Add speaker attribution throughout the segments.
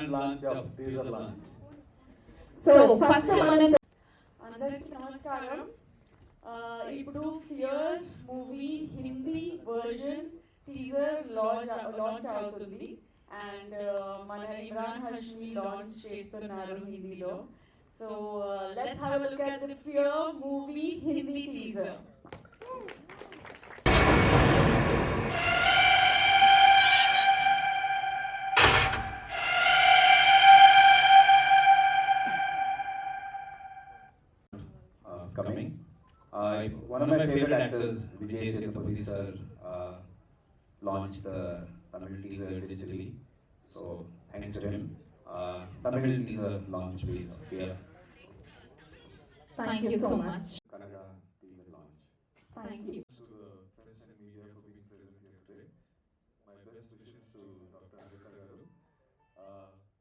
Speaker 1: launch of teaser launch.
Speaker 2: So first మనం
Speaker 3: అందరికీ నమస్కారం. ఇప్పుడు fear movie Hindi version teaser launch అవుతుంది అండ్ మన ఇమ్రాన్ హష్మి లాంచ్ చేస్తున్నారు హిందీలో. So let's have a look at the fear movie Hindi teaser.
Speaker 1: Coming. One of my favorite actors, Vijay Sethupathi sir, launched the Tamil teaser digitally. So thanks to him. Tamil teaser launch please. Yeah.
Speaker 2: Thank you so much.
Speaker 1: Kannada teaser launch.
Speaker 2: Thank you.
Speaker 4: To the press and media for being present here today. My best wishes to Dr. Harita Garu.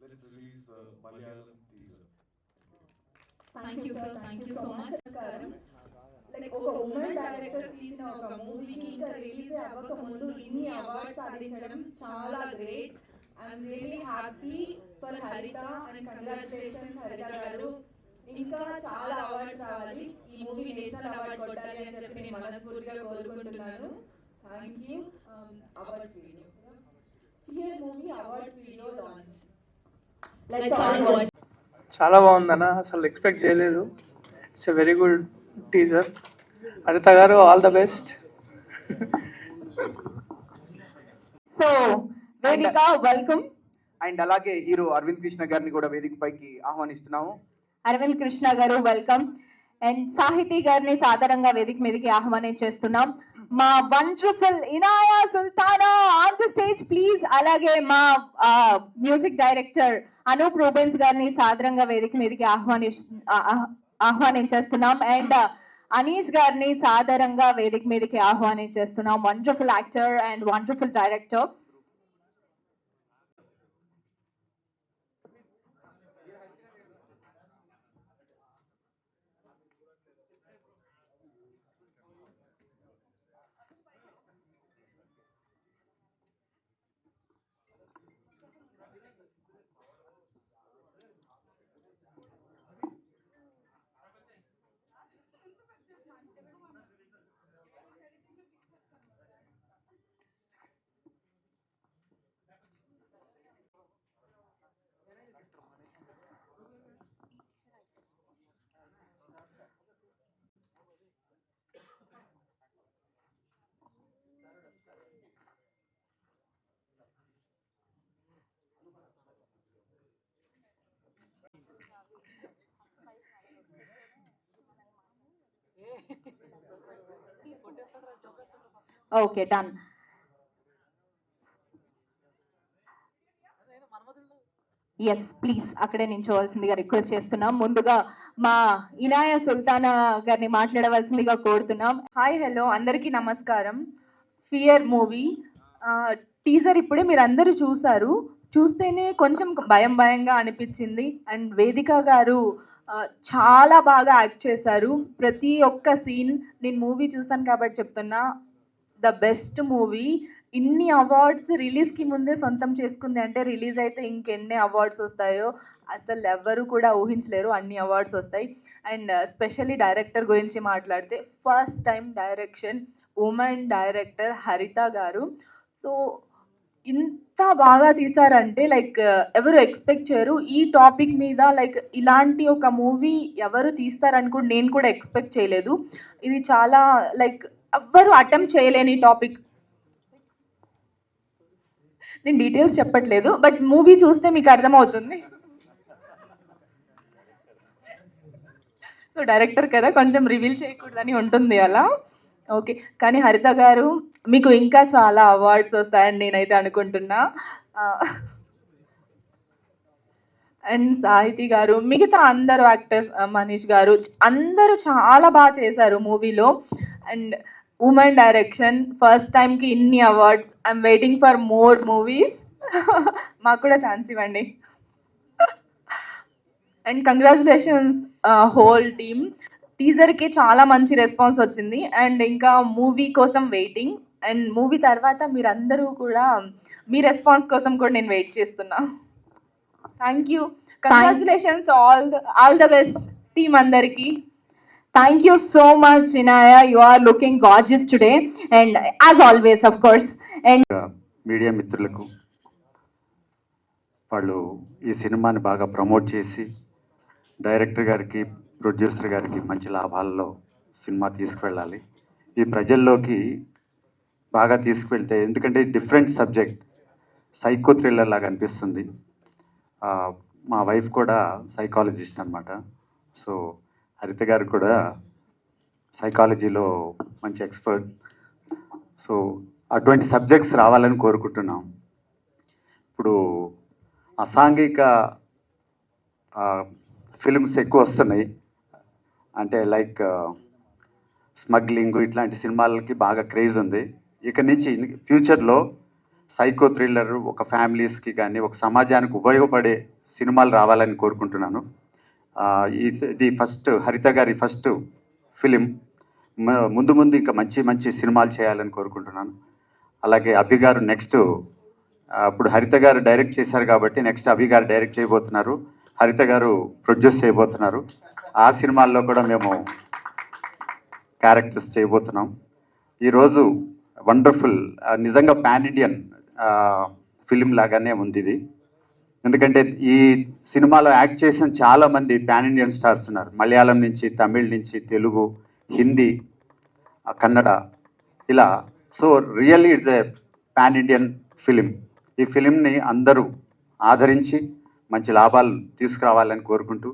Speaker 4: Let's release the Malayalam teaser.
Speaker 2: Thank you sir. Thank you so much.
Speaker 3: Like ఒక women director తీసిన ఒక మూవీకి ఇంకా release అవ్వక ముందు ఇన్ని awards సాధించడం చాలా great. I'm really happy for హరిత అండ్ కంగ్రాచులేషన్స్ హరిత గారు. ఇంకా చాలా అవార్డ్స్ రావాలి, ఈ మూవీ నేషనల్ అవార్డ్ కొట్టాలి అని చెప్పి నేను మనస్ఫూర్తిగా కోరుకుంటున్నాను. Thank you. Awards video fear movie awards video launch.
Speaker 2: Let's all watch.
Speaker 5: చాలా బాగుందన్న, అసలు ఎక్స్పెక్ట్ చేయలేదు. It's a very good teaser. హరిత గారు ఆల్ ద బెస్ట్.
Speaker 2: సో వేదిక వెల్కమ్.
Speaker 6: అండ్ అలాగే హీరో అరవింద్ కృష్ణ గారిని కూడా వేదిక పైకి ఆహ్వానిస్తున్నాము.
Speaker 2: అరవింద్ కృష్ణ గారు వెల్కమ్. అండ్ సాహితీ గారిని సాధారణంగా వేదిక మీదకి ఆహ్వానించేస్తున్నాం. మా wonderful Inaya Sultana on the stage please. అలాగే మా మ్యూజిక్ డైరెక్టర్ అనూప్ రూబెన్స్ గారిని సాధారణంగా వేదిక మీదకి ఆహ్వానించేస్తున్నాం. అండ్ అనీష్ గారిని సాధారణంగా వేదిక మీదకి ఆహ్వానించేస్తున్నాం. Wonderful actor and wonderful director. Okay done. Yes please అక్కడే నించోవాల్సిందిగా రిక్వెస్ట్ చేస్తున్నాం. ముందుగా మా ఇనాయా సుల్తానా గారిని మాట్లాడవలసిందిగా కోరుతున్నాం.
Speaker 3: హాయ్ హలో అందరికీ నమస్కారం. ఫియర్ మూవీ టీజర్ ఇప్పుడే మీరు అందరూ చూసారు. చూస్తేనే కొంచెం భయంగా అనిపించింది. అండ్ వేదిక గారు చాలా బాగా యాక్ట్ చేశారు. ప్రతి ఒక్క సీన్ నేను మూవీ చూసాను కాబట్టి చెప్తున్నా, ద బెస్ట్ మూవీ. ఇన్ని అవార్డ్స్ రిలీజ్కి ముందే సొంతం చేసుకుంది అంటే రిలీజ్ అయితే ఇంకెన్ని అవార్డ్స్ వస్తాయో అసలు ఎవరు కూడా ఊహించలేరు. అన్ని అవార్డ్స్ వస్తాయి. అండ్ స్పెషల్లీ డైరెక్టర్ గురించి మాట్లాడితే first time direction women director హరిత గారు. సో ఇంత బాగా తీసారంటే లైక్ ఎవరు ఎక్స్పెక్ట్ చేయరు. ఈ టాపిక్ మీద లైక్ ఇలాంటి ఒక మూవీ ఎవరు తీస్తారని కూడా నేను కూడా ఎక్స్పెక్ట్ చేయలేదు. ఇది చాలా లైక్ ఎవ్వరు అటెంప్ట్ చేయలేని టాపిక్. నేను డీటెయిల్స్ చెప్పట్లేదు, బట్ మూవీ చూస్తే మీకు అర్థమవుతుంది. సో డైరెక్టర్ కదా కొంచెం రివీల్ చేయకూడదని ఉంటుంది అలా. ఓకే, కానీ హరిత గారు మీకు ఇంకా చాలా అవార్డ్స్ వస్తాయని నేనైతే అనుకుంటున్నా. అండ్ సాహితీ గారు, మిగతా అందరు యాక్టర్స్, మనీష్ గారు అందరూ చాలా బాగా చేశారు మూవీలో. అండ్ ఉమెన్ డైరెక్షన్ ఫస్ట్ టైంకి ఇన్ని awards. I'm waiting for more movies. మాకు కూడా ఛాన్స్ ఇవ్వండి. And congratulations whole team. టీజర్కి చాలా మంచి రెస్పాన్స్ వచ్చింది. అండ్ ఇంకా మూవీ కోసం వెయిటింగ్. అండ్ మూవీ తర్వాత మీరందరూ కూడా మీ రెస్పాన్స్ కోసం కూడా నేను వెయిట్ చేస్తున్నా. Thank you, congratulations, all the best team అందరికి.
Speaker 2: Thank you so much, Inaya. You are looking gorgeous today, and as always, of course. And
Speaker 7: media మిత్రులకు, వాళ్ళు ఈ సినిమాని బాగా ప్రమోట్ చేసి డైరెక్టర్ గారికి, ప్రొడ్యూసర్ గారికి మంచి లాభాల్లో సినిమా తీసుకువెళ్ళాలి. ఈ ప్రజల్లోకి బాగా తీసుకువెళ్తే, ఎందుకంటే డిఫరెంట్ సబ్జెక్ట్, సైకో థ్రిల్లర్ లాగా అనిపిస్తుంది. మా వైఫ్ కూడా సైకాలజిస్ట్ అనమాట. సో హరిత గారు కూడా సైకాలజీలో మంచి ఎక్స్పర్ట్. సో అటువంటి సబ్జెక్ట్స్ రావాలని కోరుకుంటున్నాం. ఇప్పుడు అసాంఘిక ఫిల్మ్స్ ఎక్కువ వస్తున్నాయి, అంటే లైక్ స్మగ్లింగ్, ఇట్లాంటి సినిమాలకి బాగా క్రేజ్ ఉంది. ఇక నుంచి ఫ్యూచర్లో సైకో థ్రిల్లర్ ఒక ఫ్యామిలీస్కి కానీ ఒక సమాజానికి ఉపయోగపడే సినిమాలు రావాలని కోరుకుంటున్నాను. ఇది ఫస్ట్ హరిత గారి ఫస్ట్ ఫిలిం. ముందు ముందు ఇంకా మంచి మంచి సినిమాలు చేయాలని కోరుకుంటున్నాను. అలాగే అభి గారు నెక్స్ట్, ఇప్పుడు హరిత గారు డైరెక్ట్ చేశారు కాబట్టి నెక్స్ట్ అభి గారు డైరెక్ట్ చేయబోతున్నారు, హరిత గారు ప్రొడ్యూస్ చేయబోతున్నారు. ఆ సినిమాల్లో కూడా మేము క్యారెక్టర్స్ చేయబోతున్నాం. ఈరోజు వండర్ఫుల్, నిజంగా పాన్ ఇండియన్ ఫిలిం లాగానే ఉంది ఇది. ఎందుకంటే ఈ సినిమాలో యాక్ట్ చేసిన చాలామంది పాన్ ఇండియన్ స్టార్స్ ఉన్నారు. మలయాళం నుంచి, తమిళ్ నుంచి, తెలుగు, హిందీ, కన్నడ, ఇలా. So really it's a pan Indian film. ఈ ఫిలింని అందరూ ఆదరించి మంచి లాభాలు తీసుకురావాలని కోరుకుంటూ,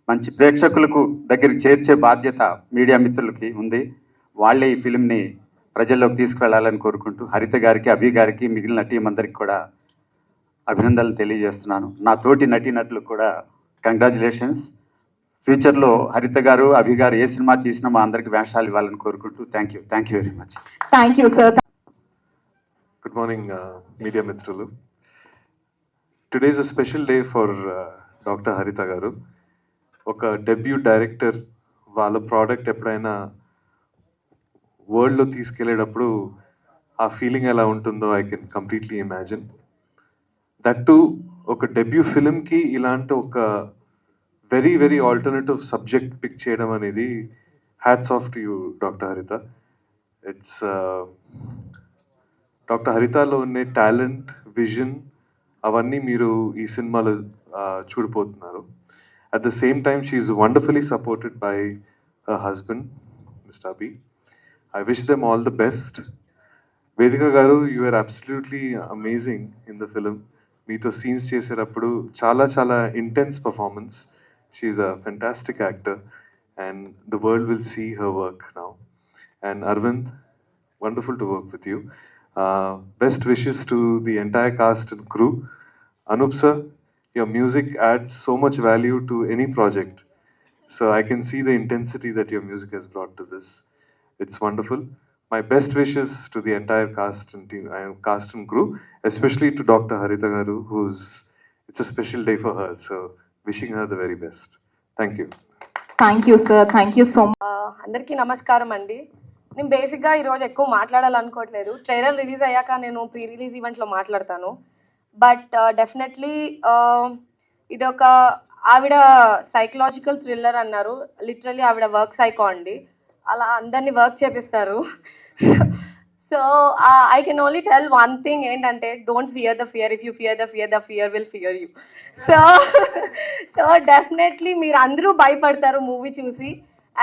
Speaker 7: మంచి ప్రేక్షకులకు దగ్గరికి చేర్చే బాధ్యత మీడియా మిత్రులకి ఉంది. వాళ్ళే ఈ ఫిలింని ప్రజల్లోకి తీసుకువెళ్ళాలని కోరుకుంటూ, హరిత గారికి, అభి గారికి, మిగిలిన టీం అందరికి కూడా అభినందనలు తెలియజేస్తున్నాను. నా తోటి నటీనటులకు కూడా కంగ్రాచులేషన్స్. ఫ్యూచర్లో హరిత గారు, అభి గారు ఏ సినిమా తీసినా మా అందరికి వేషాలు ఇవ్వాలని కోరుకుంటూ thank you very much.
Speaker 2: thank you, sir.
Speaker 4: Good morning, media mitrulu. Today is a special day for Dr. Haritha garu. Oka debut director వాళ్ళ ప్రోడక్ట్ ఎప్పుడైనా వరల్డ్లో తీసుకెళ్ళేటప్పుడు ఆ ఫీలింగ్ ఎలా ఉంటుందో I can completely imagine. That to ఒక debut ఫిలింకి ఇలాంటి ఒక very very alternative subject pick చేయడం అనేది hats off to you doctor Haritha. It's doctor హరితలో ఉండే టాలెంట్, విజన్ అవన్నీ మీరు ఈ సినిమాలో చూడిపోతున్నారు. At the same time she is wonderfully supported by her husband mister Abhi. I wish them all the best. Vedika గారు, you are absolutely amazing in the film. మీతో scenes చేసేటప్పుడు చాలా చాలా intense performance. She is a fantastic actor and the world will see her work now. And Arvind, wonderful to work with you. Best wishes to the entire cast and crew. Anup sir, your music adds so much value to any project. So I can see the intensity that your music has brought to this. It's wonderful. My best wishes to the entire cast and team, cast and crew, especially to Dr. Haritha garu, it's a special day for her. So wishing her the very best. Thank you.
Speaker 2: Thank you, sir. Thank you so much.
Speaker 8: అందరికీ నమస్కారం అండి. నేను బేసిక్గా ఈరోజు ఎక్కువ మాట్లాడాలనుకోవట్లేదు. Trailer release అయ్యాక నేను pre release ఈవెంట్లో మాట్లాడతాను. బట్ డెఫినెట్లీ ఇది ఒక ఆవిడ సైకలాజికల్ థ్రిల్లర్ అన్నారు. లిటరలీ ఆవిడ వర్క్ సైకో అండి. అలా అందరినీ వర్క్ చేపిస్తారు. So I can only tell one thing ఏంటంటే, don't fear the fear. If you fear the fear, the fear will fear you. So definitely మీరు అందరూ భయపడతారు మూవీ చూసి.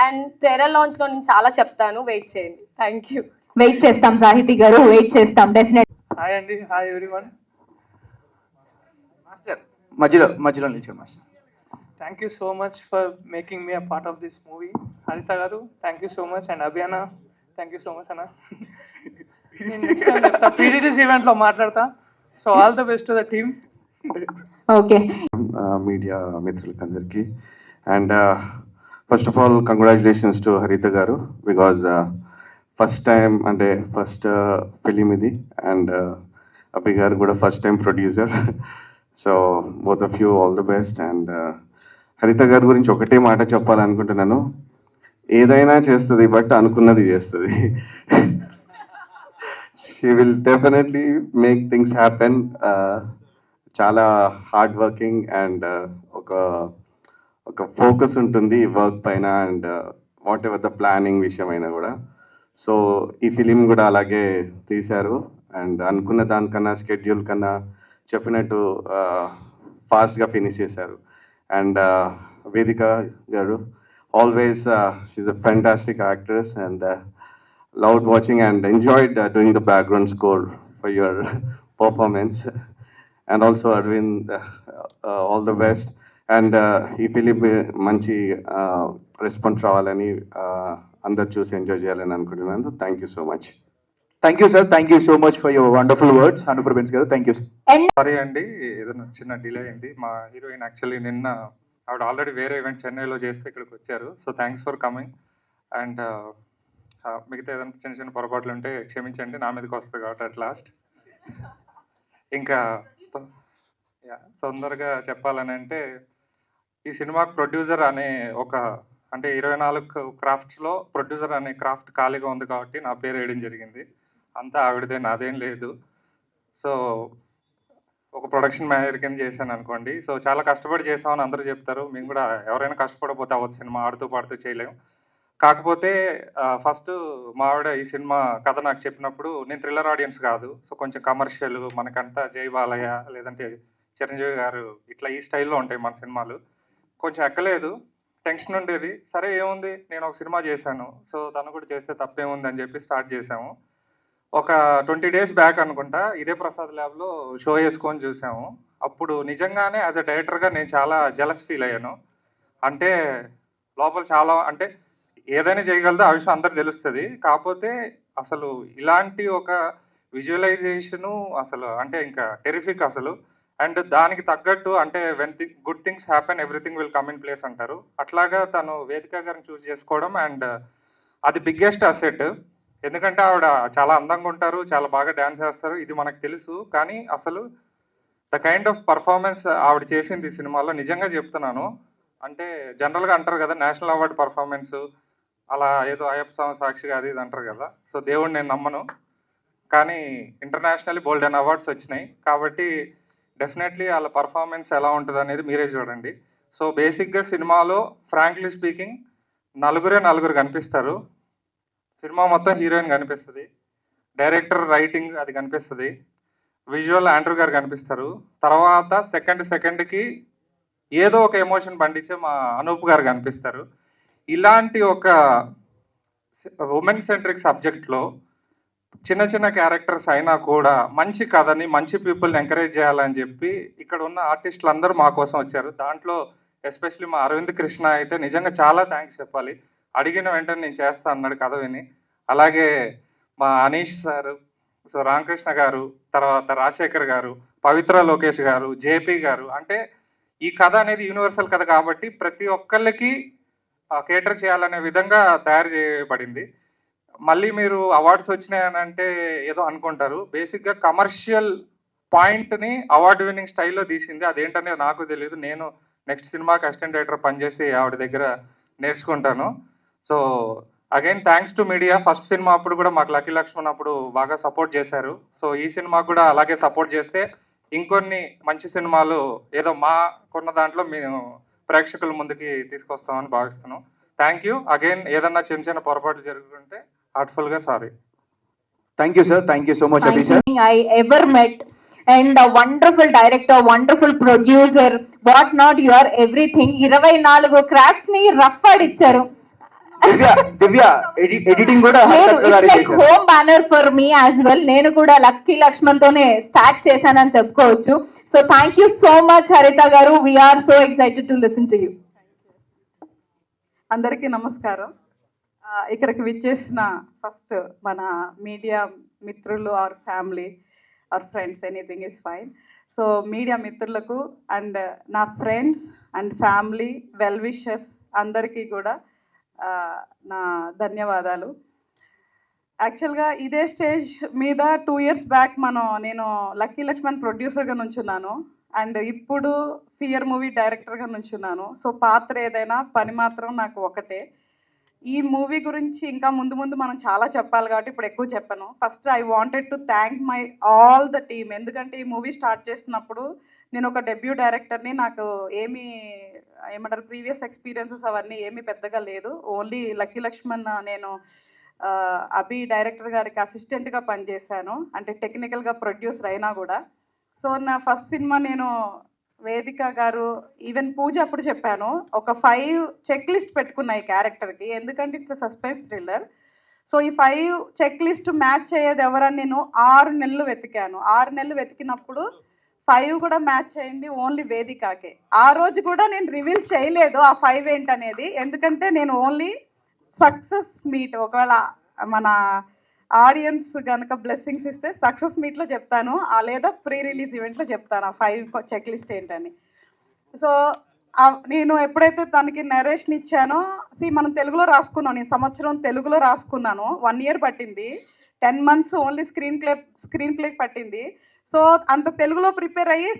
Speaker 8: అండ్ ట్రైలర్ లాంచ్లో నేను చాలా చెప్తాను, వెయిట్ చేయండి. Thank you.
Speaker 2: వెయిట్ చేస్తాం సాహితి గారు, వెయిట్ చేస్తాం డెఫినెట్.
Speaker 5: హాయ్ అండి, హాయ్ ఎవ్రీవన్.
Speaker 6: మాస్టర్ మధ్యలో నిల్చో master.
Speaker 5: Thank you so much for making me a part of this movie. Haritha గారు, thank you so much. And Abhiyana, thank you so much అన్న. నేను next time చెప్తా, ప్రీ రిలీజ్ ఈవెంట్లో మాట్లాడతా. So all the best to the team.
Speaker 2: Okay,
Speaker 4: media మిత్రులకి అందరికీ. And first of all congratulations to Haritha గారు, because first time అంటే first film ఇది. అండ్ అభి గారు కూడా first time producer. So both of you all the best. And హరిత గారి గురించి ఒకటే మాట చెప్పాలనుకుంటున్నాను, ఏదైనా చేస్తుంది బట్ అనుకున్నది చేస్తుంది. She will definitely make things happen.
Speaker 9: చాలా హార్డ్ వర్కింగ్ అండ్ ఒక ఫోకస్ ఉంటుంది వర్క్ పైన and what ever the planning విషయమైనా కూడా. సో ఈ ఫిలిం కూడా అలాగే తీశారు అండ్ అనుకున్న దానికన్నా షెడ్యూల్ కన్నా చెప్పినట్టు ఫాస్ట్గా ఫినిష్ చేశారు. And Vedika garu always she a fantastic actress and loved watching and enjoyed doing the background score for your performance. And also Arvind, all the best. And ఈ ఫిలిం మంచి రెస్పాన్స్ రావాలని అందరు చూసి ఎంజాయ్ చేయాలని అనుకుంటున్నాను. Thank you so much.
Speaker 6: Thank you sir, thank you so much for your wonderful words అనుప్ర బెన్స్ గారు. Thank you.
Speaker 10: సారీ అండి, ఏదైనా చిన్న డిలే అయింది. మా హీరోయిన్ యాక్చువల్లీ నిన్న ఆవిడ ఆల్రెడీ వేరే ఈవెంట్ చెన్నైలో చేస్తే ఇక్కడికి వచ్చారు. So thanks for coming. And మిగతా ఏదైనా చిన్న చిన్న పొరపాట్లు ఉంటే క్షమించండి, నా మీదకి వస్తుంది కాబట్టి అట్ లాస్ట్. ఇంకా తొందరగా చెప్పాలని అంటే ఈ సినిమాకి ప్రొడ్యూసర్ అనే అంటే 24 క్రాఫ్ట్స్లో ప్రొడ్యూసర్ అనే క్రాఫ్ట్ ఖాళీగా ఉంది కాబట్టి నా పేరు వేయడం జరిగింది. అంతా ఆవిడదే, నాదేం లేదు. సో ఒక ప్రొడక్షన్ మేనేజర్ కింద చేశాను అనుకోండి. సో చాలా కష్టపడి చేసామని అందరూ చెప్తారు. మేము కూడా ఎవరైనా కష్టపడకపోతే అవ్వదు, సినిమా ఆడుతూ పాడుతూ చేయలేము. కాకపోతే ఫస్ట్ మా ఆవిడ ఈ సినిమా కథ నాకు చెప్పినప్పుడు నేను థ్రిల్లర్ ఆడియన్స్ కాదు, సో కొంచెం కమర్షియల్, మనకంతా జై బాలయ్య లేదంటే చిరంజీవి గారు ఇట్లా ఈ స్టైల్లో ఉంటాయి మన సినిమాలు. కొంచెం ఎక్కలేదు, టెన్షన్ ఉండేది. సరే ఏముంది, నేను ఒక సినిమా చేశాను, సో తను కూడా చేస్తే తప్పేముంది అని చెప్పి స్టార్ట్ చేసాము. ఒక 20 days బ్యాక్ అనుకుంటా ఇదే ప్రసాద్ ల్యాబ్లో షో వేసుకొని చూసాము. అప్పుడు నిజంగానే యాజ్ అ డైరెక్టర్గా నేను చాలా జెలస్ ఫీల్ అయ్యాను. అంటే లోపల చాలా, అంటే ఏదైనా చేయగలదో ఆ విషయం అందరికి తెలుస్తుంది. కాకపోతే అసలు ఇలాంటి ఒక విజువలైజేషను అసలు అంటే ఇంకా టెరిఫిక్ అసలు. అండ్ దానికి తగ్గట్టు అంటే when good things happen everything will come in place అంటారు. అట్లాగా తను వేదిక గారిని చూస్ చేసుకోవడం అండ్ అది బిగ్గెస్ట్ అసెట్. ఎందుకంటే ఆవిడ చాలా అందంగా ఉంటారు, చాలా బాగా డ్యాన్స్ చేస్తారు, ఇది మనకు తెలుసు. కానీ అసలు ద కైండ్ ఆఫ్ పర్ఫార్మెన్స్ ఆవిడ చేసింది ఈ సినిమాలో నిజంగా చెప్తున్నాను. అంటే జనరల్గా అంటారు కదా నేషనల్ అవార్డు పర్ఫార్మెన్స్, అలా ఏదో అయ్యప్ప స్వామి సాక్షిగా అది ఇది అంటారు కదా. సో దేవుడు నేను నమ్మను, కానీ ఇంటర్నేషనల్లీ బోల్డెన్ అవార్డ్స్ వచ్చినాయి కాబట్టి డెఫినెట్లీ వాళ్ళ పర్ఫార్మెన్స్ ఎలా ఉంటుంది అనేది మీరే చూడండి. సో బేసిక్గా సినిమాలో ఫ్రాంక్లీ స్పీకింగ్ నలుగురు కనిపిస్తారు. సినిమా మొత్తం హీరోయిన్ కనిపిస్తుంది, డైరెక్టర్ రైటింగ్ అది కనిపిస్తుంది, విజువల్ ఆండ్రూ గారు కనిపిస్తారు. తర్వాత సెకండ్కి ఏదో ఒక ఎమోషన్ పండించే మా అనూప్ గారు కనిపిస్తారు. ఇలాంటి ఒక ఉమెన్ సెంట్రిక్ సబ్జెక్ట్లో చిన్న చిన్న క్యారెక్టర్స్ అయినా కూడా మంచి కథని మంచి పీపుల్ని ఎంకరేజ్ చేయాలని చెప్పి ఇక్కడ ఉన్న ఆర్టిస్టులు అందరూ మా కోసం వచ్చారు. దాంట్లో ఎస్పెషలీ మా అరవింద్ కృష్ణ అయితే నిజంగా చాలా థ్యాంక్స్ చెప్పాలి. అడిగిన వెంటనే నేను చేస్తా అన్నాడు కథ విని. అలాగే మా అనీష్ సారు, సో రామకృష్ణ గారు, తర్వాత రాజశేఖర్ గారు, పవిత్ర లోకేష్ గారు, జేపీ గారు. అంటే ఈ కథ అనేది యూనివర్సల్ కథ కాబట్టి ప్రతి ఒక్కళ్ళకి కేటర్ చేయాలనే విధంగా తయారు చేయబడింది. మళ్ళీ మీరు అవార్డ్స్ వచ్చినాయని అంటే ఏదో అనుకుంటారు, బేసిక్గా కమర్షియల్ పాయింట్ని అవార్డు విన్నింగ్ స్టైల్లో తీసింది. అదేంటనేది నాకు తెలియదు. నేను నెక్స్ట్ సినిమాకి అసిస్టెంట్ డైరెక్టర్ పనిచేసి ఆవిడ దగ్గర నేర్చుకుంటాను. So again thanks to media. First cinema అప్పుడు కూడా మాకు లక్కీ లక్ష్మణ్ అప్పుడు బాగా సపోర్ట్ చేశారు. సో ఈ సినిమా కూడా అలాగే సపోర్ట్ చేస్తే ఇంకొన్ని మంచి సినిమాలు ఏదో మాకున్న దాంట్లో మేము ప్రేక్షకుల ముందుకి తీసుకొస్తామని భావిస్తున్నాం. Thank you again. ఏదన్నా చిన్న చిన్న పొరపాట్లు జరుగుతుంటే హార్ట్ఫుల్గా sorry.
Speaker 6: Thank you sir, thank you so much.
Speaker 2: I ever met and a wonderful director, wonderful producer, what not, you are everything. 24 crafts ni rough ఆడిచ్చారు.
Speaker 6: దివ్య ఎడిటింగ్ కూడా
Speaker 2: home banner for me as well. నేను కూడా lucky Lakshman తోనే start చేశానని చెప్పుకోవచ్చు. So thank you so much Haritha garu. We're so excited to listen to you.
Speaker 3: అందరికీ నమస్కారం. ఇక్కడికి విచ్చేసిన ఫస్ట్ మన మీడియా మిత్రులు or family or friends, anything is fine. So media మిత్రులకు అండ్ నా friends and family well wishers అందరికీ కూడా నా ధన్యవాదాలు. యాక్చువల్గా ఇదే స్టేజ్ మీద 2 years బ్యాక్ నేను లక్కీ లక్ష్మణ్ ప్రొడ్యూసర్గా నుంచున్నాను అండ్ ఇప్పుడు ఫియర్ మూవీ డైరెక్టర్గా నుంచున్నాను. సో పాత్ర ఏదైనా పని మాత్రం నాకు ఒకటే. ఈ మూవీ గురించి ఇంకా ముందు ముందు మనం చాలా చెప్పాలి కాబట్టి ఇప్పుడు ఎక్కువ చెప్పను. First I wanted to thank my all the team. ఎందుకంటే ఈ మూవీ స్టార్ట్ చేసినప్పుడు
Speaker 11: నేను ఒక డెబ్యూ డైరెక్టర్ని, నాకు ఏమంటారు ప్రీవియస్ ఎక్స్పీరియన్సెస్ అవన్నీ ఏమీ పెద్దగా లేదు. ఓన్లీ లక్కీ లక్ష్మణ్ నేను అభి డైరెక్టర్ గారికి అసిస్టెంట్గా పనిచేశాను, అంటే టెక్నికల్గా ప్రొడ్యూసర్ అయినా కూడా. సో నా ఫస్ట్ సినిమా నేను వేదిక గారు, ఈవెన్ పూజ అప్పుడు చెప్పాను, ఒక 5 చెక్ లిస్ట్ పెట్టుకున్నా ఈ క్యారెక్టర్కి, ఎందుకంటే ఇట్స్ సస్పెన్స్ థ్రిల్లర్. సో ఈ 5 చెక్ లిస్ట్ మ్యాచ్ అయ్యేది ఎవరని నేను 6 నెలలు వెతికాను. 6 నెలలు వెతికినప్పుడు 5 కూడా మ్యాచ్ అయింది ఓన్లీ వేదికకే. ఆ రోజు కూడా నేను రివీల్ చేయలేదు ఆ 5 ఏంటనేది, ఎందుకంటే నేను ఓన్లీ సక్సెస్ మీట్, ఒకవేళ మన ఆడియన్స్ కనుక బ్లెస్సింగ్స్ ఇస్తే సక్సెస్ మీట్లో చెప్తాను, లేదా ప్రీ రిలీజ్ ఈవెంట్లో చెప్తాను ఆ 5 చెక్ లిస్ట్ ఏంటని. సో నేను ఎప్పుడైతే తనకి నరేషన్ ఇచ్చానో, మనం తెలుగులో రాసుకున్నాను, నేను సంవత్సరం తెలుగులో రాసుకున్నాను, 1 year పట్టింది, 10 months ఓన్లీ స్క్రీన్ ప్లేకి పట్టింది. సో అంత తెలుగులో ప్రిపేర్ అయ్యి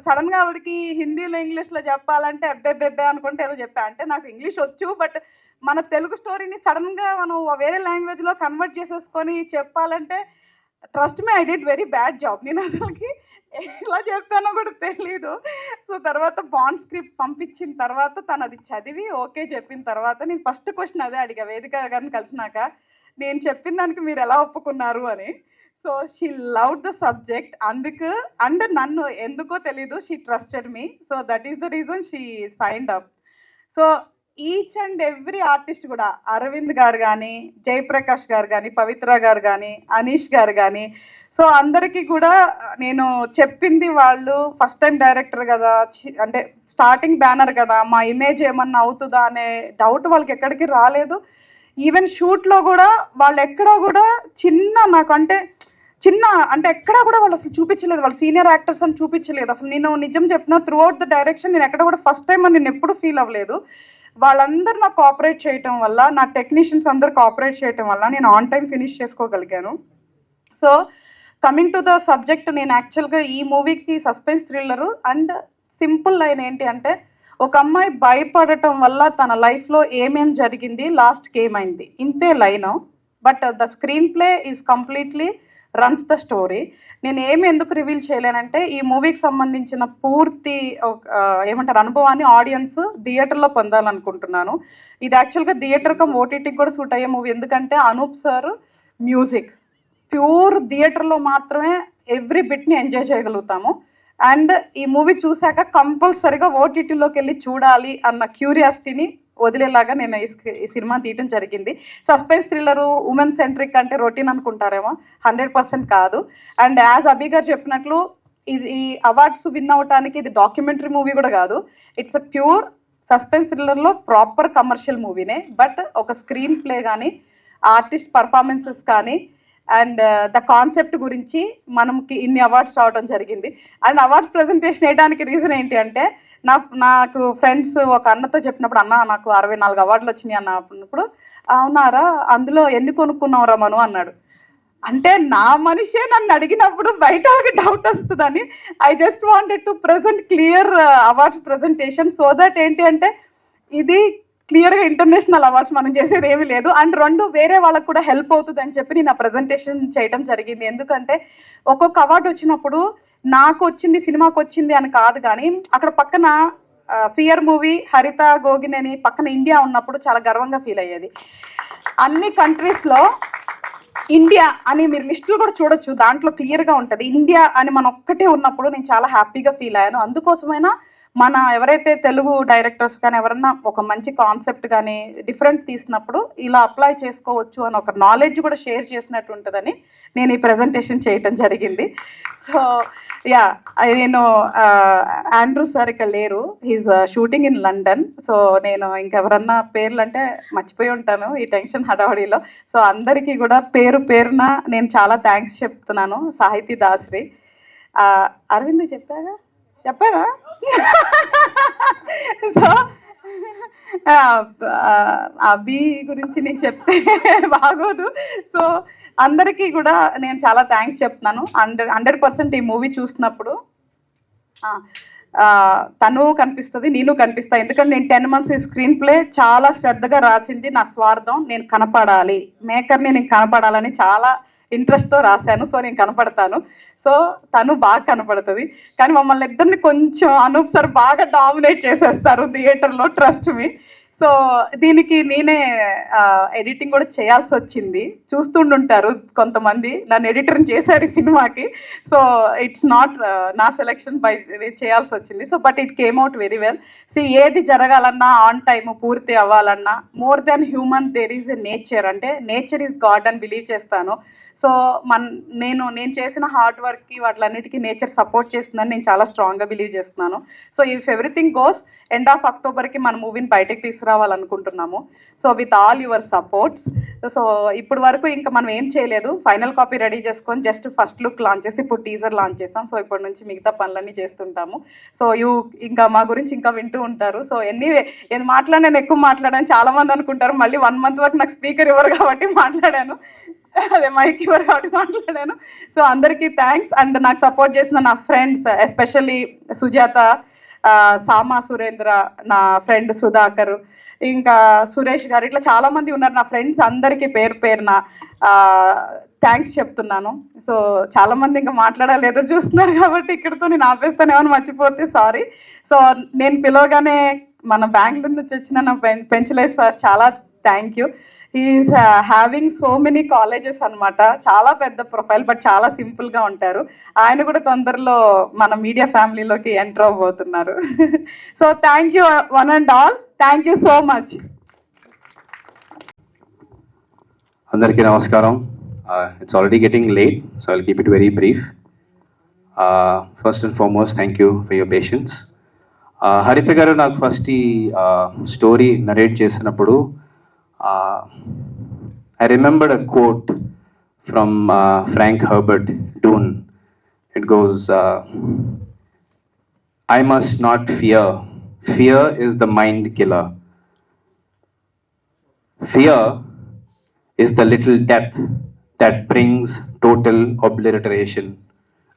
Speaker 11: సడన్గా ఆవిడకి హిందీలో ఇంగ్లీష్లో చెప్పాలంటే అబ్బెబ్బెబ్బే అనుకుంటే ఏదో చెప్పా. అంటే నాకు ఇంగ్లీష్ వచ్చు, బట్ మన తెలుగు స్టోరీని సడన్గా మనం వేరే లాంగ్వేజ్లో కన్వర్ట్ చేసేసుకొని చెప్పాలంటే trust me, I did very bad job. నేను అసలుకి ఎలా చెప్పానో కూడా తెలీదు. సో తర్వాత బాండ్ స్క్రిప్ట్ పంపించిన తర్వాత తను అది చదివి ఓకే చెప్పిన తర్వాత నేను ఫస్ట్ క్వశ్చన్ అదే అడిగా వేదిక గారిని కలిసినాక, నేను చెప్పిన దానికి మీరు ఎలా ఒప్పుకున్నారు అని. So she love the subject, అందుకు అండ్ నన్ను ఎందుకో తెలీదు she trusted me. So that is the reason she signed up. So each and every artist కూడా, అరవింద్ గారు కానీ, జయప్రకాష్ గారు కానీ, పవిత్ర గారు కానీ, అనీష్ గారు కానీ, సో అందరికీ కూడా నేను చెప్పింది, వాళ్ళు ఫస్ట్ టైం డైరెక్టర్ కదా, అంటే స్టార్టింగ్ బ్యానర్ కదా, మా ఇమేజ్ ఏమన్నా అవుతుందా అనే డౌట్ వాళ్ళకి ఎక్కడికి రాలేదు. ఈవెన్ షూట్లో కూడా వాళ్ళు ఎక్కడా కూడా అంటే ఎక్కడా కూడా వాళ్ళు అసలు చూపించలేదు, వాళ్ళు సీనియర్ యాక్టర్స్ అని చూపించలేదు. అసలు నేను నిజం చెప్పిన త్రూ అవుట్ ద డైరెక్షన్ నేను ఎక్కడ కూడా ఫస్ట్ టైం అని నేను ఎప్పుడు ఫీల్ అవ్వలేదు. వాళ్ళందరూ నాకు కోఆపరేట్ చేయటం వల్ల, నా టెక్నీషియన్స్ అందరూ కోఆపరేట్ చేయటం వల్ల నేను ఆన్ టైం ఫినిష్ చేసుకోగలిగాను. So coming to the subject, నేను యాక్చువల్గా ఈ మూవీకి suspense thriller and simple line ఏంటి అంటే, ఒక అమ్మాయి భయపడటం వల్ల తన లైఫ్లో ఏమేం జరిగింది, లాస్ట్కి ఏమైంది, ఇంతే line. But the screen play is completely runs the story. నేను ఎందుకు రివీల్ చేయలేనంటే, ఈ మూవీకి సంబంధించిన పూర్తి ఏమంటారు అనుభవాన్ని ఆడియన్స్ థియేటర్లో పొందాలనుకుంటున్నాను. ఇది యాక్చువల్గా థియేటర్ కమ్ ఓటీటీకి కూడా సూట్ అయ్యే మూవీ, ఎందుకంటే అనూప్ సార్ మ్యూజిక్ ప్యూర్ థియేటర్లో మాత్రమే ఎవ్రీ బిట్ని ఎంజాయ్ చేయగలుగుతాము. అండ్ ఈ మూవీ చూశాక కంపల్సరీగా ఓటీటీలోకి వెళ్ళి చూడాలి అన్న క్యూరియాసిటీని వదిలేలాగా నేను ఈ సినిమా తీయడం జరిగింది. సస్పెన్స్ థ్రిల్లరు ఉమెన్ సెంట్రిక్ అంటే రొటీన్ అనుకుంటారేమో, 100% కాదు. అండ్ యాజ్ అభి గారు చెప్పినట్లు ఈ అవార్డ్స్ విన్ అవటానికి ఇది డాక్యుమెంటరీ మూవీ కూడా కాదు, ఇట్స్ అ ప్యూర్ సస్పెన్స్ థ్రిల్లర్లో ప్రాపర్ కమర్షియల్ మూవీనే. బట్ ఒక స్క్రీన్ ప్లే కానీ, ఆర్టిస్ట్ పర్ఫార్మెన్సెస్ కానీ, అండ్ ద కాన్సెప్ట్ గురించి మనకి ఇన్ని అవార్డ్స్ రావడం జరిగింది. అండ్ అవార్డ్స్ ప్రజెంటేషన్ వేయడానికి రీజన్ ఏంటి అంటే, నాకు ఫ్రెండ్స్ ఒక అన్నతో చెప్పినప్పుడు, అన్న నాకు 64 అవార్డులు వచ్చినాయి అన్నప్పుడు, అవునారా అందులో ఎన్ని కొనుక్కున్నావురా మను అన్నాడు. అంటే నా మనిషే నన్ను అడిగినప్పుడు బయట వాళ్ళకి డౌట్ వస్తుందని I just wanted to present clear awards presentation, so that ఏంటి అంటే ఇది క్లియర్గా ఇంటర్నేషనల్ అవార్డ్స్ మనం చేసేది ఏమీ లేదు. అండ్ 2 వేరే వాళ్ళకు కూడా హెల్ప్ అవుతుంది అని చెప్పి నేను ఆ ప్రజెంటేషన్ చేయడం జరిగింది. ఎందుకంటే ఒక్కొక్క అవార్డు వచ్చినప్పుడు నాకు వచ్చింది సినిమాకి వచ్చింది అని కాదు, కానీ అక్కడ పక్కన ఫియర్ మూవీ, హరిత గోగినేని పక్కన ఇండియా ఉన్నప్పుడు చాలా గర్వంగా ఫీల్ అయ్యేది. అన్ని కంట్రీస్లో ఇండియా అని మీరు లిస్టులు కూడా చూడొచ్చు, దాంట్లో క్లియర్గా ఉంటుంది ఇండియా అని మనం ఒక్కటే ఉన్నప్పుడు నేను చాలా హ్యాపీగా ఫీల్ అయ్యాను. అందుకోసమైనా మన ఎవరైతే తెలుగు డైరెక్టర్స్ కానీ ఎవరన్నా ఒక మంచి కాన్సెప్ట్ కానీ డిఫరెంట్ తీసినప్పుడు ఇలా అప్లై చేసుకోవచ్చు అని ఒక నాలెడ్జ్ కూడా షేర్ చేసినట్టు ఉంటుందని నేను ఈ ప్రజెంటేషన్ చేయటం జరిగింది. సో యా, నేను ఆండ్రూ సార్ ఇక్కడ లేరు, he's shooting in London. So నేను ఇంకెవరన్నా పేర్లు అంటే మర్చిపోయి ఉంటాను ఈ టెన్షన్ హడావడిలో. సో అందరికీ కూడా పేరున నేను చాలా థ్యాంక్స్ చెప్తున్నాను. సాహితీ దాస్రి, అరవింద్ చెప్పారా సో అభి గురించి నేను చెప్తే బాగోదు. సో అందరికీ కూడా నేను చాలా థ్యాంక్స్ చెప్తున్నాను. 100% ఈ మూవీ చూసినప్పుడు తను కనిపిస్తుంది, నేను కనిపిస్తా. ఎందుకంటే నేను 10 months ఈ స్క్రీన్ ప్లే చాలా శ్రద్ధగా రాసింది నా స్వార్థం, నేను కనపడాలి, మేకర్ని నేను కనపడాలని చాలా ఇంట్రెస్ట్తో రాశాను, సో నేను కనపడతాను. సో తను బాగా కనపడుతుంది. కానీ మమ్మల్ని ఇద్దరిని కొంచెం అనూప్ సార్ బాగా డామినేట్ చేసేస్తారు థియేటర్లో, ట్రస్ట్ మీ. సో దీనికి నేనే ఎడిటింగ్ కూడా చేయాల్సి వచ్చింది. చూస్తుండుంటారు కొంతమంది, నన్ను ఎడిటర్ని చేశారు ఈ సినిమాకి. సో ఇట్స్ నాట్ నా సెలెక్షన్ బై చేయాల్సి వచ్చింది. So but it came out very well. So ఏది జరగాలన్నా ఆన్ టైం పూర్తి అవ్వాలన్నా, more than human there is a nature, అంటే నేచర్ ఈజ్ గాడ్ అని బిలీవ్ చేస్తాను. సో నేను చేసిన హార్డ్ వర్క్కి వాటిలన్నిటికీ నేచర్ సపోర్ట్ చేస్తుందని నేను చాలా స్ట్రాంగ్గా బిలీవ్ చేస్తున్నాను. So if everything goes, end of అక్టోబర్కి మన మూవీని బయటకు తీసుకురావాలనుకుంటున్నాము. So with all your supports. So ఇప్పుడు వరకు ఇంకా మనం ఏం చేయలేదు, ఫైనల్ కాపీ రెడీ చేసుకొని జస్ట్ ఫస్ట్ లుక్ లాంచ్ చేసి ఇప్పుడు టీజర్ లాంచ్ చేస్తాం. సో ఇప్పటి నుంచి మిగతా పనులన్నీ చేస్తుంటాము. సో ఇంకా మా గురించి ఇంకా వింటూ ఉంటారు. సో నేను మాట్లాడాను, ఎక్కువ మాట్లాడాను, చాలామంది అనుకుంటారు. మళ్ళీ 1 month వరకు నాకు స్పీకర్ ఇవ్వరు కాబట్టి మాట్లాడాను, అదే మైక్ ఇవ్వరు కాబట్టి మాట్లాడాను. సో అందరికీ థ్యాంక్స్. అండ్ నాకు సపోర్ట్ చేసిన నా ఫ్రెండ్స్, ఎస్పెషల్లీ సుజాత, సామా సురేంద్ర, నా ఫ్రెండ్ సుధాకర్, ఇంకా సురేష్ గారు, ఇట్లా చాలామంది ఉన్నారు నా ఫ్రెండ్స్. అందరికీ పేరు పేరున థ్యాంక్స్ చెప్తున్నాను. సో చాలామంది ఇంకా మాట్లాడాలి, ఎదురు చూస్తున్నారు కాబట్టి ఇక్కడితో నేను ఆపేస్తానేమని మర్చిపోతే సారీ. సో నేను పిలవగానే మన బెంగళూరు నుంచి వచ్చిన నా పెంచలేదు సార్, చాలా thank you. Is having so many colleges అనమాట, చాలా పెద్ద ప్రొఫైల్, బట్ చాలా సింపుల్గా ఉంటారు. ఆయన కూడా తొందరలో మన మీడియా ఫ్యామిలీలోకి ఎంటర్ అవ్వబోతున్నారు. So thank you one and all, thank you so much.
Speaker 1: అందరికీ నమస్కారం. It's already getting late, so I'll keep it very brief. First and foremost, thank you for your patience. హరిత గారు నాకు ఫస్ట్ ఈ story narrate చేసినప్పుడు I remembered a quote from Frank Herbert Dune. It goes, I must not fear. Fear is the mind killer. Fear is the little death that brings total obliteration.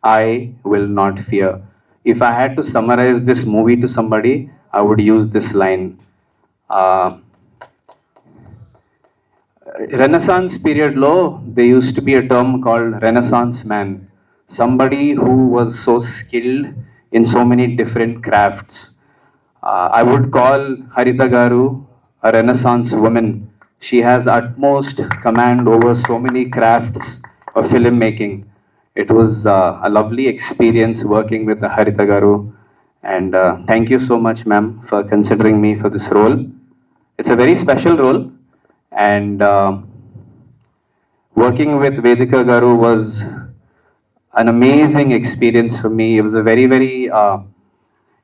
Speaker 1: I will not fear. If I had to summarize this movie to somebody, I would use this line. Renaissance period law, there used to be a term called Renaissance man. Somebody who was so skilled in so many different crafts. I would call Harita Garu a Renaissance woman. She has utmost command over so many crafts of filmmaking. It was a lovely experience working with Harita Garu, and thank you so much, ma'am, for considering me for this role. It's a very special role, and working with Vedika Garu was an amazing experience for me. It was a very, very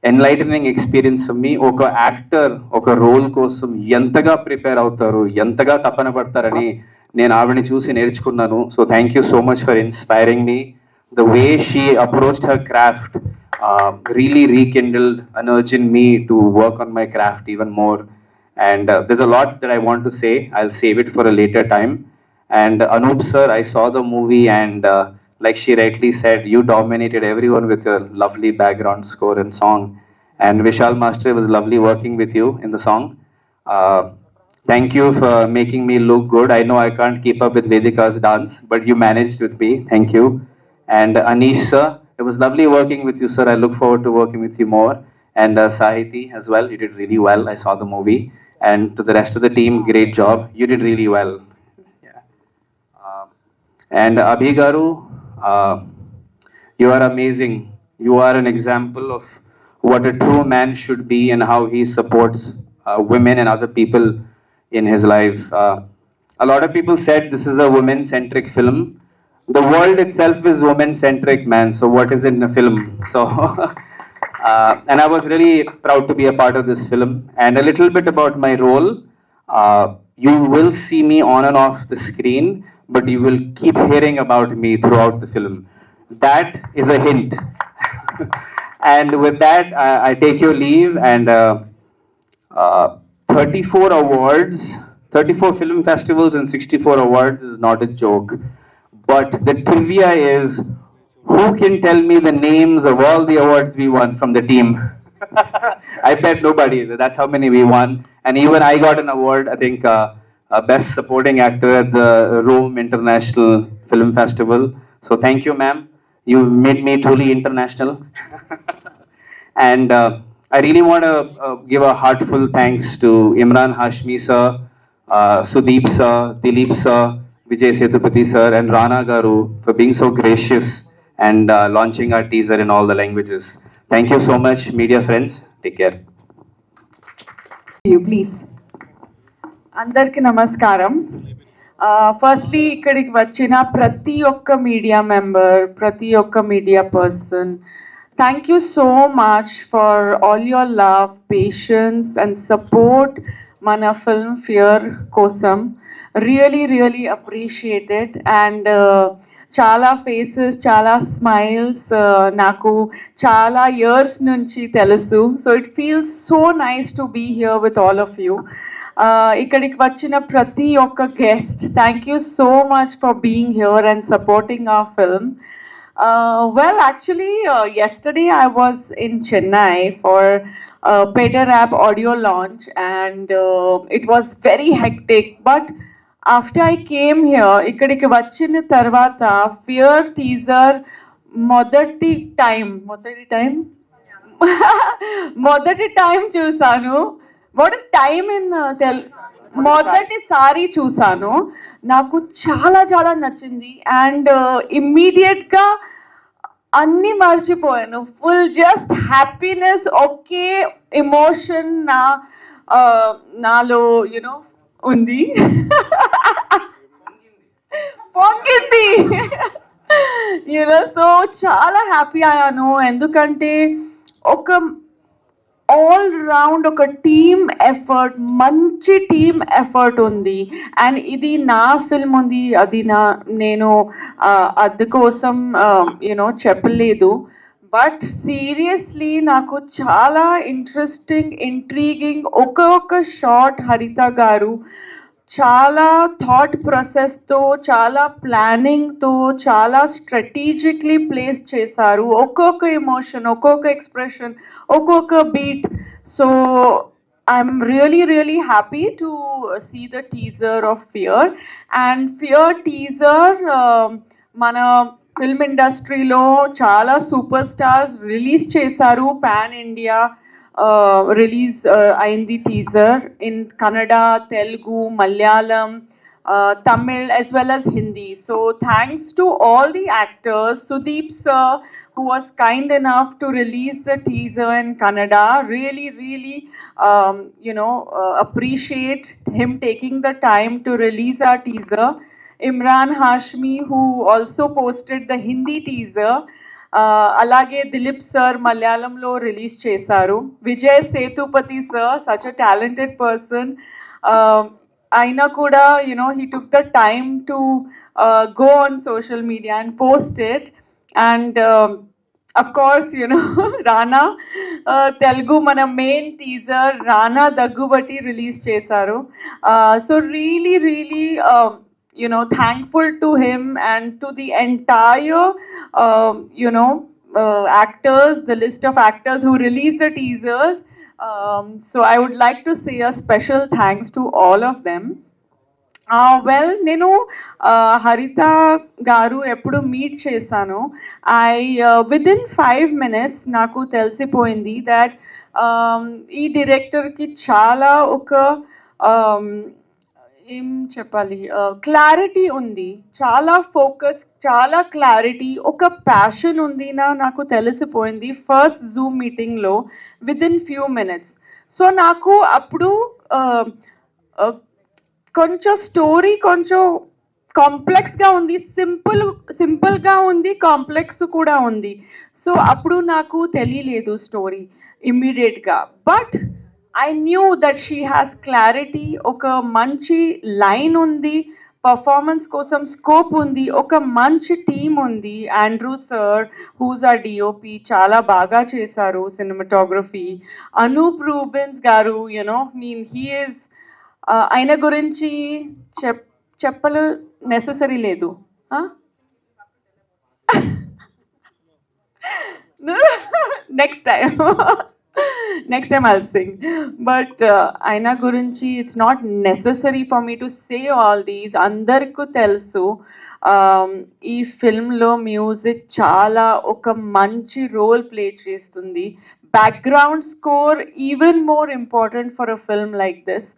Speaker 1: enlightening experience for me. ఒక actor ఒక role కోసం ఎంతగా prepare అవుతారు, ఎంతగా తపన పడతారని నేను ఆవిడని చూసి నేర్చుకున్నాను. So thank you so much for inspiring me. The way she approached her craft really rekindled an urge in me to work on my craft even more. And there's a lot that I want to say. I'll save it for a later time. And Anup sir, I saw the movie, and like she rightly said, you dominated everyone with your lovely background score and song. And Vishal Master, it was lovely working with you in the song. Thank you for making me look good. I know I can't keep up with Vedika's dance, but you managed with me. Thank you. And Anish sir, it was lovely working with you, sir. I look forward to working with you more. And Sahiti as well, you did really well. I saw the movie. And to the rest of the team, great job. You did really well. Yeah. And Abhi Garu, you are amazing. You are an example of what a true man should be and how he supports women and other people in his life. A lot of people said this is a women-centric film. The world itself is women-centric, man. So what is in a film? So, and I was really proud to be a part of this film. And a little bit about my role. You will see me on and off the screen, but you will keep hearing about me throughout the film. That is a hint. And with that, I take your leave. And 34 awards, 34 film festivals and 64 awards is not a joke. But the trivia is, who can tell me the names of all the awards we won from the team? I bet nobody. That's how many we won. And even I got an award, I think, Best Supporting Actor at the Rome International
Speaker 12: Film Festival. So thank you, ma'am. You made me truly international. And I really want to give a heartful thanks to Imran Hashmi sir, Sudeep sir, Dilip sir, Vijay Sethupathi sir, and Rana Garu for being so gracious and launching our teaser in all the languages. Thank you so much, media friends. Take care.
Speaker 11: You please. అందరికి నమస్కారం. Firstly ఇక్కడికి వచ్చిన ప్రతి ఒక్క media member, ప్రతి ఒక్క media person, thank you so much for all your love, patience and support మన film Fear కోసం. Really really appreciated. అండ్ చాలా ఫేసెస్, చాలా స్మైల్స్ నాకు చాలా ఇయర్స్ నుంచి తెలుసు. So it feels so nice to be here with all of you. ఇక్కడికి వచ్చిన ప్రతి ఒక్క guest, thank you so much for being here and supporting our film. Well, actually, yesterday I was in Chennai for Peter App audio launch, and it was very hectic. But after I came here, ikkadiki vachina tarvata fear teaser మొదటి time చూసాను. What is time in మొదటిసారి చూసాను. నాకు చాలా చాలా నచ్చింది. And ఇమ్మీడియట్గా అన్నీ మర్చిపోయాను. ఫుల్ జస్ట్ హ్యాపీనెస్, ఒకే ఎమోషన్ నాలో యునో ఉంది, పొంగింది. యూనో సో చాలా హ్యాపీ అయ్యాను. ఎందుకంటే ఒక ఆల్ రౌండ్ ఒక టీమ్ ఎఫర్ట్, మంచి టీమ్ ఎఫర్ట్ ఉంది. అండ్ ఇది నా ఫిల్మ్ ఉంది, అది నేను అందుకోసం యూనో చెప్పలేదు. బట్ సీరియస్లీ నాకు చాలా ఇంట్రెస్టింగ్, ఇంట్రీగింగ్, ఒక్కొక్క షాట్ హరిత గారు చాలా థాట్ ప్రాసెస్తో, చాలా ప్లానింగ్తో, చాలా స్ట్రాటజిక్లీ ప్లేస్ చేశారు. ఒక్కొక్క ఎమోషన్, ఒక్కొక్క ఎక్స్ప్రెషన్, ఒక్కొక్క beat. So I'm really happy to see the teaser of Fear. And Fear teaser మన ఫిల్మ్ ఇండస్ట్రీలో చాలా సూపర్ స్టార్స్ రిలీజ్ చేశారు. పాన్ ఇండియా రిలీజ్ అయింది teaser in Kannada, Telugu, Malayalam, Tamil as well as Hindi. So thanks to all the actors, Sudeep sir, who was kind enough to release the teaser in Kannada. Really, appreciate him taking the time to release our teaser. Imran Hashmi, who also posted the Hindi teaser. అలాగే Dilip sir మలయాళంలో release చేశారు. Vijay Sethupathi sir, such a talented person. అయినా కూడా you know he took the time to go on social media and post it. And of course you know రానా, తెలుగు మన main teaser రానా దగ్గుబట్టి release చేశారు. So really thankful to him and to the entire actors, the list of actors who released the teasers. So I would like to say a special thanks to all of them. Well, నేను హరిత గారు ఎప్పుడు meet చేశాను, within 5 minutes నాకు తెలిసిపోయింది that ఈ డైరెక్టర్కి చాలా ఒక ఏం చెప్పాలి, క్లారిటీ ఉంది, చాలా ఫోకస్, చాలా క్లారిటీ, ఒక ప్యాషన్ ఉంది నాకు తెలిసిపోయింది ఫస్ట్ జూమ్ మీటింగ్లో విదిన్ ఫ్యూ మినిట్స్. సో నాకు అప్పుడు కొంచెం స్టోరీ కొంచెం కాంప్లెక్స్గా ఉంది, సింపుల్గా ఉంది, కాంప్లెక్స్ కూడా ఉంది. సో అప్పుడు నాకు తెలియలేదు స్టోరీ ఇమ్మీడియట్గా. But I knew that she has clarity, oka manchi line undi, performance kosam scope undi, oka manchi team undi. Andrew sir, who's our DOP, chala baga chesaru, cinematography. Anup Rubens garu, he is aina gurinchi cheppalu necessary ledu. Next time I'll sing. But aina gurinchi, it's not necessary for me to say all these. Andarku telsu.
Speaker 3: ఈ ఫిల్మ్లో music చాలా ఒక మంచి role play చేస్తుంది. Background score even more important for a film like this,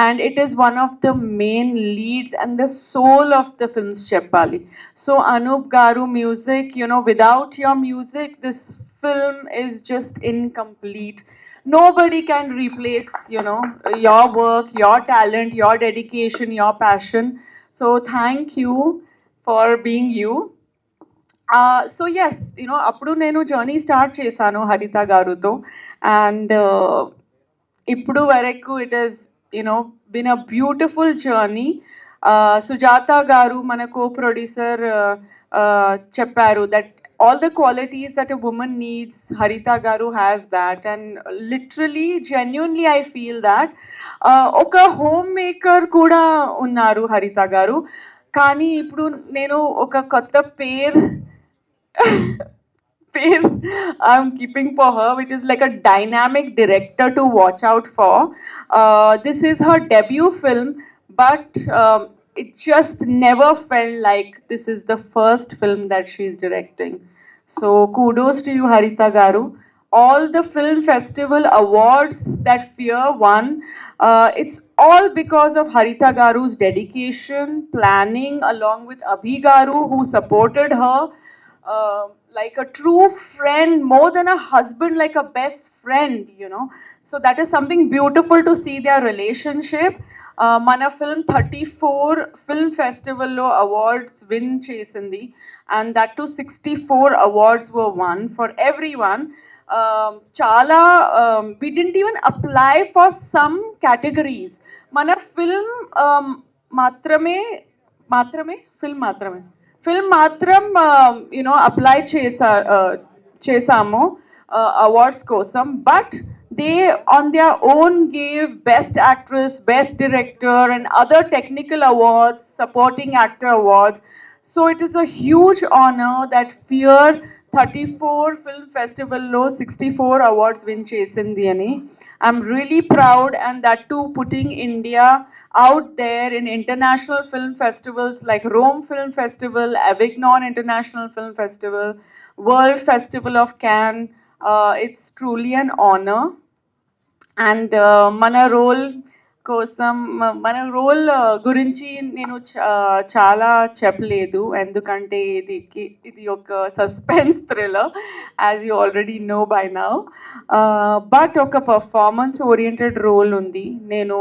Speaker 3: and it is one of the main leads and the soul of the films చెప్పాలి. So Anup Garu music, you know, without your music this film is just incomplete. Nobody can replace, you know, your work, your talent, your dedication, your passion. So thank you for being you. So yes, you know, అప్పుడు నేను journey start చేశాను హరిత గారుతో, and ఇప్పుడు వరకు it is, you know, been a beautiful journey. Sujata Garu, mana co-producer, chepparu that all the qualities that a woman needs, Harita Garu has that, and literally, genuinely, I feel that oka homemaker kuda unnaru Harita Garu, kani ippudu nenu oka kotta pace I'm keeping for her, which is like a dynamic director to watch out for. This is her debut film, but it just never felt like this is the first film that she's directing. So kudos to you, Harita Garu. All the film festival awards that Fear won, it's all because of Harita Garu's dedication, planning, along with Abhi Garu, who supported her like a true friend, more than a husband, like a best friend, you know. So that is something beautiful to see their relationship. Mana film 34 film festival lo awards win chesindi, and that too 64 awards were won for everyone. Chala we didn't even apply for some categories. Mana film film matram you know, apply చేసాము awards kosam, but they on their own gave best actress, best director, and other technical awards, supporting actor awards. So it is a huge honor that Fear 34 film festival lo 64 awards win chesindi ani. I'm really proud, and that too putting India out there in international film festivals like Rome Film Festival, Avignon International Film Festival, World Festival of Cannes. It's truly an honor. And mana role కోసం మన role గురించి నేను చాలా చెప్పలేదు, ఎందుకంటే ఇది ఒక suspense thriller, as you already know by now. But ఒక పర్ఫార్మెన్స్ ఓరియంటెడ్ రోల్ ఉంది. నేను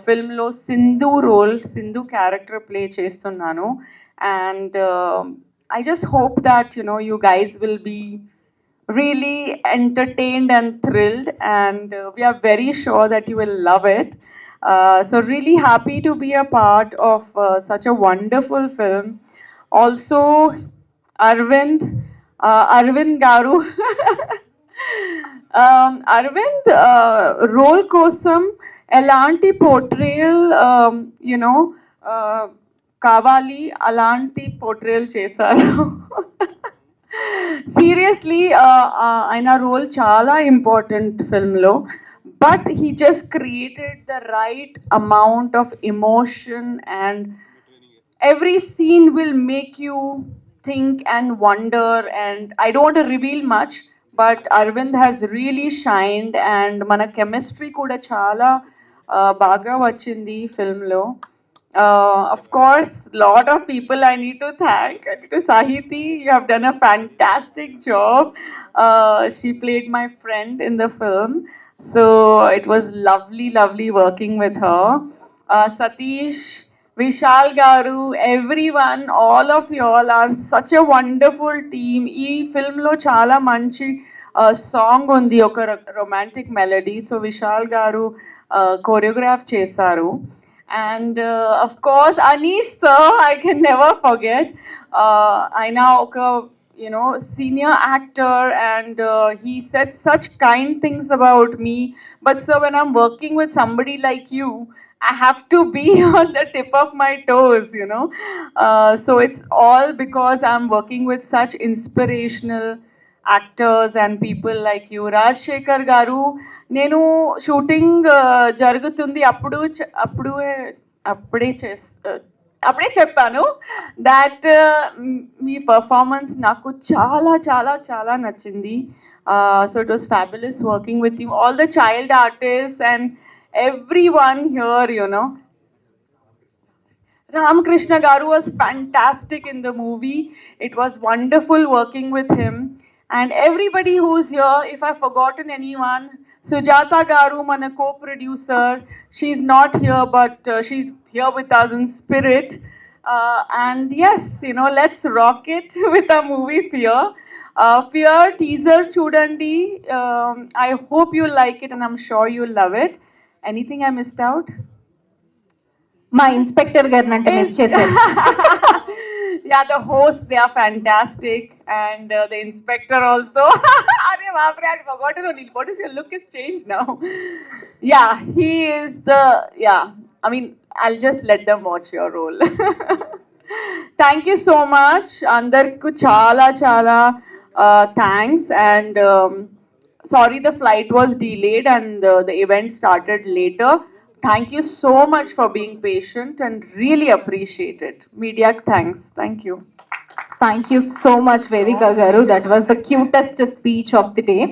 Speaker 3: ఫిల్మ్లో సింధు క్యారెక్టర్ ప్లే చేస్తున్నాను, and I just hope that you know you guys will be really entertained and thrilled, and we are very sure that you will love it. So really happy to be a part of such a wonderful film. Also Arvind Garu Arvind role kosam elanti portrayal you know kavali alanti portrayal chesaru. Seriously, ఆయన role చాలా important ఫిల్మ్లో, but he just created the right amount of emotion, and every scene will make you think and wonder. And I don't reveal much, but Aravind has really shined, and మన chemistry కూడా చాలా బాగా వచ్చింది ఫిల్మ్లో. Of course, lot of people I need to thank. To Sahiti, you have done a fantastic job. She played my friend in the film, so it was lovely working with her. Satish, Vishal Garu, everyone, all of you all are such a wonderful team. Ee film lo chala manchi song undi, oka romantic melody. So Vishal Garu choreograph chesaru. And of course Anish sir, I can never forget. I now you know, senior actor, and he said such kind things about me. But sir, when I'm working with somebody like you, I have to be on the tip of my toes, you know. So it's all because I'm working with such inspirational actors and people like you. Rajshekhar Garu, నేను shooting జరుగుతుంది అప్పుడే అప్పుడే చెప్పాను that me performance నాకు చాలా చాలా చాలా నచ్చింది. So it was fabulous working with you, all the child artist and every one here, Ramakrishna Garu was fantastic in the movie. It was wonderful working with him. And everybody who's here, if I've forgotten anyone, Sujata Garu, mana co-producer, she's not here, but she's here with us in spirit. And yes, let's rock it with our movie Fear. Fear teaser chudandi. I hope you like it and I'm sure you'll love it. Anything I missed out?
Speaker 2: మా inspector గారిని అంటే miss చేశారు.
Speaker 3: Yeah, the hosts, they are fantastic, and the inspector also. Arey baap re, I forgot only. What is your look is changed now? Yeah, he is the, yeah. I mean, I'll just let them watch your role. Thank you so much. Andarku chala chala thanks, and sorry the flight was delayed and the event started later. Thank you so much for being patient and really appreciate it. Media, thanks. Thank you.
Speaker 2: Thank you so much, Vedika Garu. That was the cutest speech of the day.